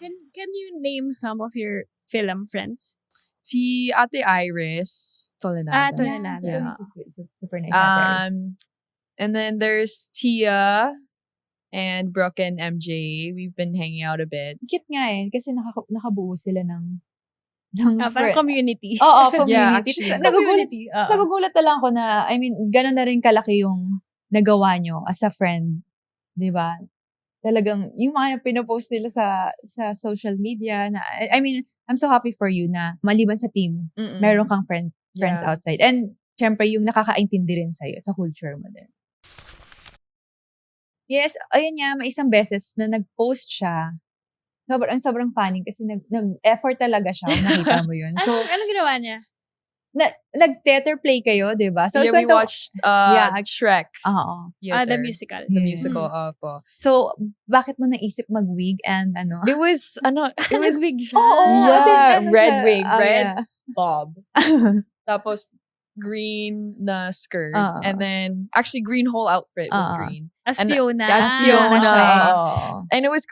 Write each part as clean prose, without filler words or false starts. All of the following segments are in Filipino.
Can you name some of your film friends? Si Ate Iris Tolenada. Tolenada. Yeah. Super nice. Ate. And then there's Tia and Brooke and MJ. We've been hanging out a bit. Cute nga eh. Kasi nakabuo sila ng Parang community. Oo, community. Yeah, actually. Tapos nagugulat, Community. nagugulat na lang ako na, I mean, gano'n na rin kalaki yung nagawa nyo as a friend. Diba? Talagang, yung mga pinopost nila sa social media na, I mean, I'm so happy for you na maliban sa team, meron kang friends Yeah. outside. And, syempre, yung nakakaintindi rin sa'yo sa culture mo din. Yes, ayun nga, may isang beses na nag-post siya. Sobrang funny kasi nag-effort talaga siya. Nakita mo yun. So, Anong ginawa niya? nag-theater play kayo, di ba? So, yeah, we watched Shrek. Oo. The Theater. musical. The Yeah. musical, opo. So, bakit mo naisip mag-wig and ano? It was, it was, Nag-wig siya. Oo, as in, yeah, ano red siya, wig, red yeah. bob. Tapos, green na skirt. And then, actually, green whole outfit was green. As And- Fiona. as Fiona Fiona. siya. Oo. And it was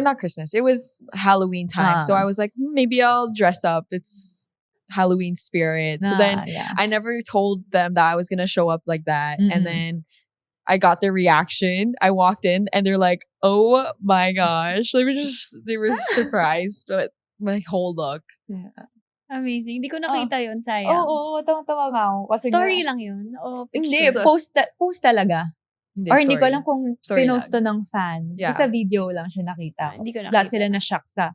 not Christmas. It was Halloween time. So I was like, maybe I'll dress up. It's Halloween spirit. So then yeah. I never told them that I was going to show up like that. Mhm. And then I got their reaction. I walked in and they're like, oh my gosh. They were surprised with my whole look. Yeah. Amazing. Hindi ko nakita yun, sayang. Oo, tawang-tawa nga ako. Kasi Story lang yun? O Hindi, Just- post talaga. Hindi, Or hindi ko story. alam kung Story pinost lang. to ng fan. Yeah. Sa video lang siya nakita. Hindi ko Lahat nakita. sila na-shock sa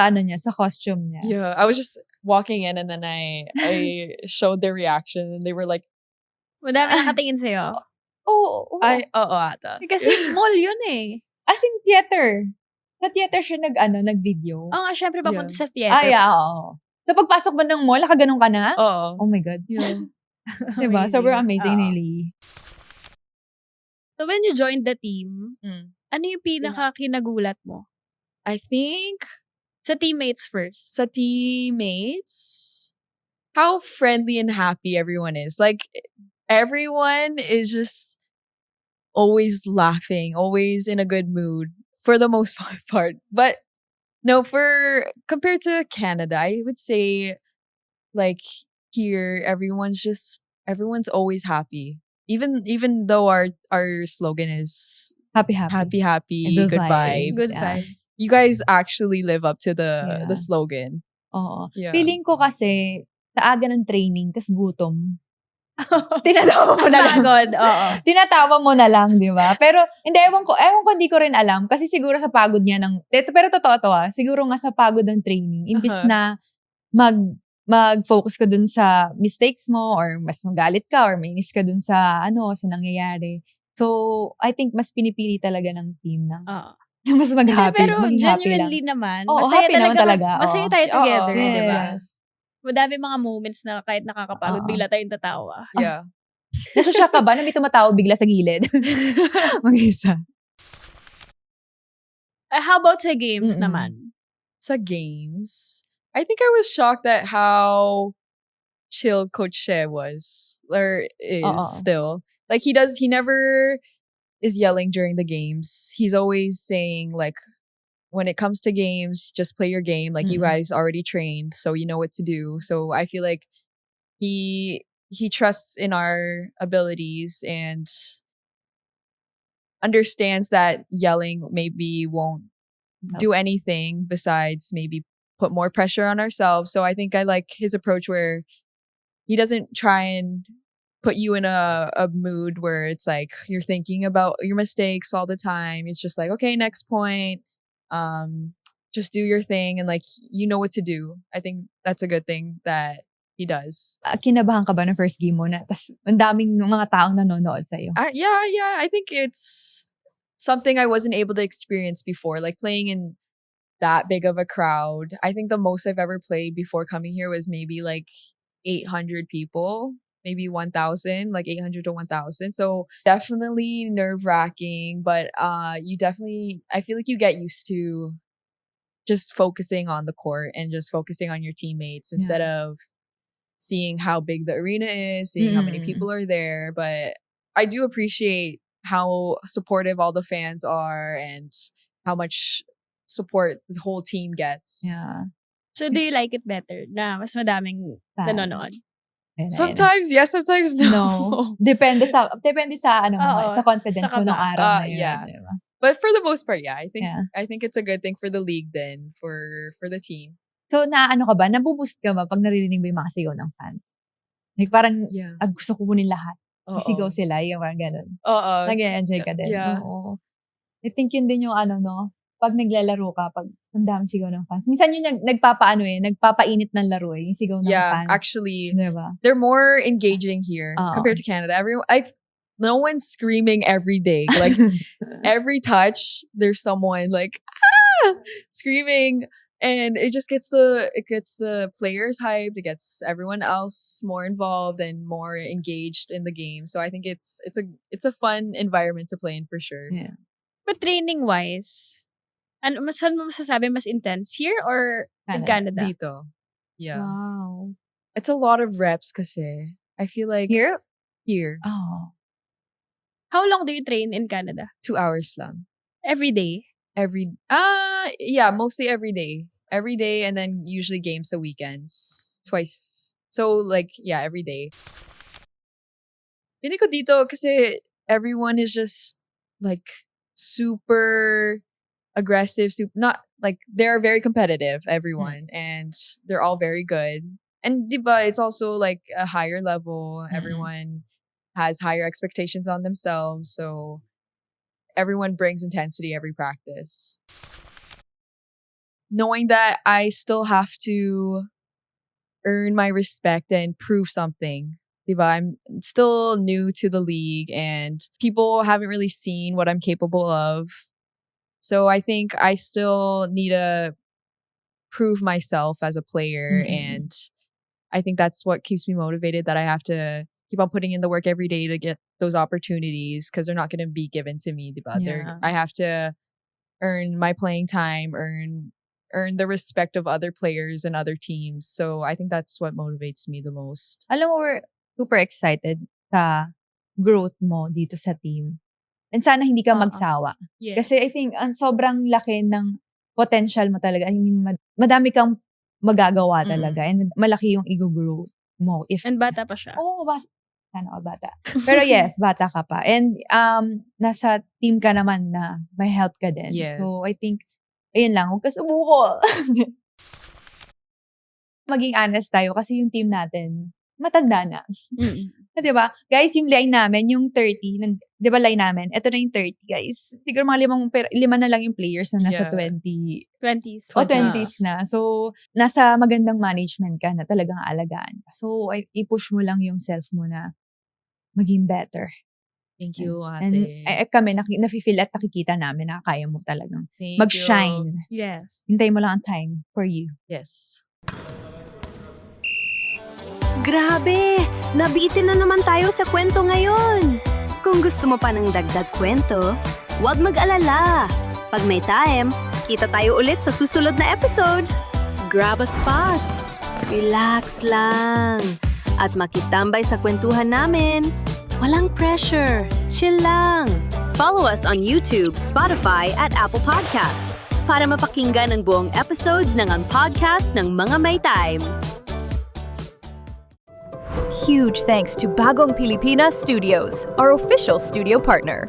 ano niya, sa costume niya. Yeah, I was just walking in and then I showed their reaction and they were like, madami nakatingin sa'yo. Oo. ata. Kasi mall yun eh. As in theater. Sa theater siya nag-video. Oo nga, syempre papunta Yeah. sa theater. Yeah, oo. So, pagpasok mo ng mall, nakaganon ka na? Oo. Oh my God. Yeah. Diba? Sobrang amazing Oo. ni Lee. So when you joined the team, Mm. ano yung pinaka-kinagulat mo? I think Sa teammates first. sa teammates, how friendly and happy everyone is. Like, everyone is just always laughing, always in a good mood for the most part. But no, compared to Canada, I would say like here, everyone's always happy. Even though our slogan is Happy. happy, And good good vibes. vibes. Good Yeah. vibes. You guys actually live up to Yeah. the slogan. Oo. Yeah. Feeling ko kasi, sa aga ng training, tas gutom. Tinatawa mo na lang. Pagod, oo. Tinatawa mo na lang, di ba? Pero, ewan ko, hindi ko rin alam. Kasi siguro sa pagod niya pero totoo to siguro nga sa pagod ng training, imbis na mag-focus ka dun sa mistakes mo, or mas magalit ka, or mainis ka dun sa sa nangyayari. So, I think mas pinipili talaga ng team na Oo. mas mag-happy, Pero maging happy lang. genuinely naman, Oo, masaya happy naman talaga. Masaya Oo. tayo together, Oo. di ba? Yes. Madami mga moments na kahit nakakapagod, Oo. bigla tayong tatawa. Yeah. Nasashock ka ba na may tumatawa bigla sa gilid? Mag-isa. How about sa games Mm-mm. naman? Sa games, I think I was shocked at how chill Coach Shea was or is Oo. still. Like he never is yelling during the games. He's always saying like, when it comes to games, just play your game. Like you Mm-mm. guys already trained, so you know what to do. So I feel like he trusts in our abilities and understands that yelling maybe won't do anything besides maybe put more pressure on ourselves. So I think I like his approach where he doesn't try and put you in a mood where it's like you're thinking about your mistakes all the time. It's just like, okay, next point. Just do your thing and like you know what to do. I think that's a good thing that he does. Kinabahan ka ba na first game mo na? Tas ang daming mga taong nanonood sa'yo. Yeah. I think it's something I wasn't able to experience before, like playing in that big of a crowd. I think the most I've ever played before coming here was maybe like 800 people, maybe 1,000, like 800 to 1,000. So definitely nerve-wracking, but I feel like you get used to just focusing on the court and just focusing on your teammates instead of seeing how big the arena is, seeing how many people are there. But I do appreciate how supportive all the fans are and how much support the whole team gets. Yeah. So, do you like it better na mas madaming nanonood? Sometimes yes, sometimes no. No. Depende sa ano mo, Oo, sa confidence sa mo ng kaba. araw na yun. Yeah. Diba? But for the most part, yeah, Yeah. I think it's a good thing for the league then for the team. So, naano ka ba? Nabuboost ka ba pag naririnig mo yung mga sigaw ng fans? Like, parang, Yeah. gusto ko kunin lahat. Oo. Sisigaw sila, yung parang ganun. Oo. Nag-enjoy ka din. Yeah. Oo. I think yun din yung ano, no? Pag naglalaro ka, pag ang daming sigaw ng fans. Minsan yun nagpapainit ng laro yung sigaw ng Yeah, fans. actually, Diba? they're more engaging here Oo. compared to Canada. No one's screaming every day. Like every touch, there's someone like screaming, and it just gets the players hyped. It gets everyone else more involved and more engaged in the game. So I think it's a fun environment to play in for sure. Yeah. But training-wise, saan mo masasabi mas intense? Here or in Canada? Dito, yeah, Wow. it's a lot of reps kasi. I feel like Here? here Oh. How long do you train in Canada? 2 hours lang. Every day? Yeah, mostly every day. Every day, and then usually games the weekends. Twice. So, like, yeah, every day. Feeling ko dito kasi everyone is just, like, super aggressive. Not, like, they're very competitive, everyone. And they're all very good. And, diba, it's also, like, a higher level. Everyone has higher expectations on themselves. So, everyone brings intensity every practice. Knowing that I still have to earn my respect and prove something. Diba? I'm still new to the league and people haven't really seen what I'm capable of. So I think I still need to prove myself as a player. And I think that's what keeps me motivated, that I have to keep on putting in the work every day to get those opportunities because they're not going to be given to me. Diba? Yeah. I have to earn my playing time, earn the respect of other players and other teams. So I think that's what motivates me the most. Alam mo, we're super excited sa growth mo dito sa team. And sana hindi ka magsawa. Yes. Kasi I think ang sobrang laki ng potential mo talaga. I mean, madami kang magagawa talaga. And malaki yung ego-growth mo. And bata pa siya. Oo, sana ka bata. Pero yes, bata ka pa. And nasa team ka naman na may help ka din. Yes. So I think, ayun lang, huwag ka sumuko. Maging honest tayo kasi yung team natin, matanda na. Diba? Guys, yung line namin, yung 30, diba line namin, ito na yung 30, guys. Siguro mga 5 na lang yung players na nasa 20s. o 20s na. So, nasa magandang management ka na talagang aalagaan ka. So, i-push mo lang yung self mo na maging better. Thank you, And ate. kami, nafe-feel at nakikita namin na kaya mo talagang Thank mag-shine. Yes. Hintay mo lang ang time for you. you. Yes. Grabe! Nabitin na naman tayo sa kwento ngayon! Kung gusto mo pa ng dagdag kwento, huwag mag-alala. Pag may time, kita tayo ulit sa susunod na episode. Grab a spot. Relax lang. At makitambay sa kwentuhan namin. Walang pressure. Chill lang. Follow us on YouTube, Spotify, at Apple Podcasts para mapakinggan ang buong episodes ng Ang Podcast ng Mga May Time. Huge thanks to Bagong Pilipinas Studios, our official studio partner.